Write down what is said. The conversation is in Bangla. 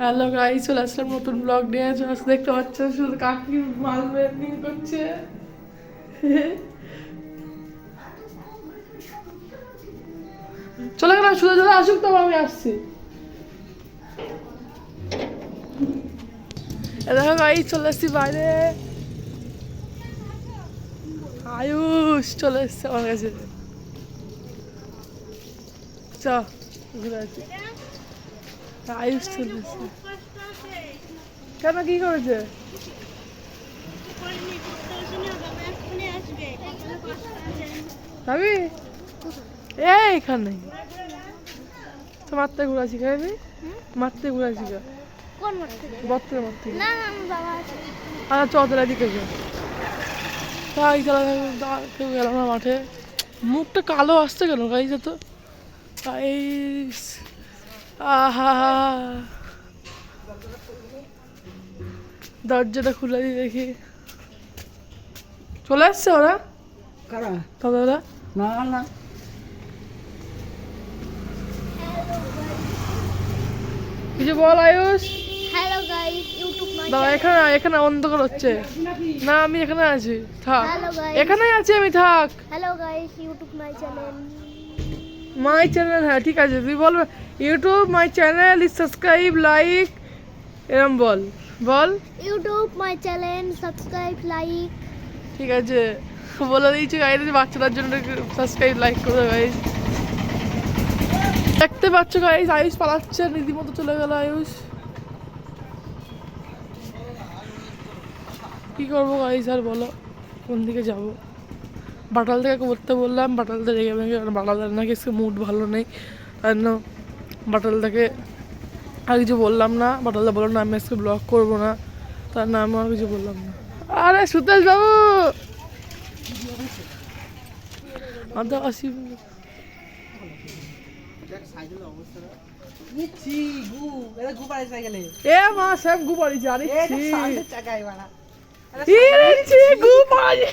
হ্যালো গাইস, চলে আসলাম নতুন ব্লগ নিয়ে। দেখতে পাচ্ছ শুধু কাকি মাল মেকিং করছে। চলে গেলাম, শুধু চলে আসুক তো আমি আসছি। দেখো গাইস, চলে এসছি বাইরে। আয়ুষ চলে এসছে আমার কাছে। চ ঘুরে আসি। আয়ুষ চলে এসছে। কেন, কি করেছে? ভাবি এইখানে তো মারতে ঘুরা শিখাবি, মারতে ঘুরা শিখা বত্রে মারতে। আচ্ছা চতরা দিকে তাই কেউ গেল না মাঠে। মুখটা কালো আসছে কেন গাইজ? তো গাইস আহা, দরজাটা খুলে দিয়ে দেখি চলে আসছে ওরা। তবে ওরা না না কিছু বল Ayush. Hello guys, YouTube my দাদা এখানে এখানে অন্ধকার হচ্ছে না, আমি এখানে আছি, থাক হ্যালো গাইস, এখানেই আছি আমি, থাক। Hello guys, YouTube my channel. My channel, হ্যাঁ ঠিক আছে, তুই বল YouTube my channel is subscribe like, এরম বল বল। YouTube my channel, subscribe like. ঠিক আছে বলে দিয়েছি গাইজ, বাচ্চাদের জন্য সাবস্ক্রাইব লাইক করবে গাইজ। দেখতে পাচ্ছ গাইজ, আয়ুষ পালাচ্ছে, রীতিমতো চলে গেল আয়ুষ। কি করবো গাইজ আর বলো, কোন দিকে যাবো? বাটাল থেকে করতে বললাম, বাটালতে রেগে ভেঙে, বাটালদের নাকি আজকে মুড ভালো নেই, তাই জন্য বাটাল থেকে আর কিছু বললাম না। বাটালদা বললো না আমি আজকে ব্লগ করবো না, তার না আমি আর কিছু বললাম না। আরে সুতেশ বাবু আদা আসি এ মা সব গু পাড়ি জানি গু পাড়ি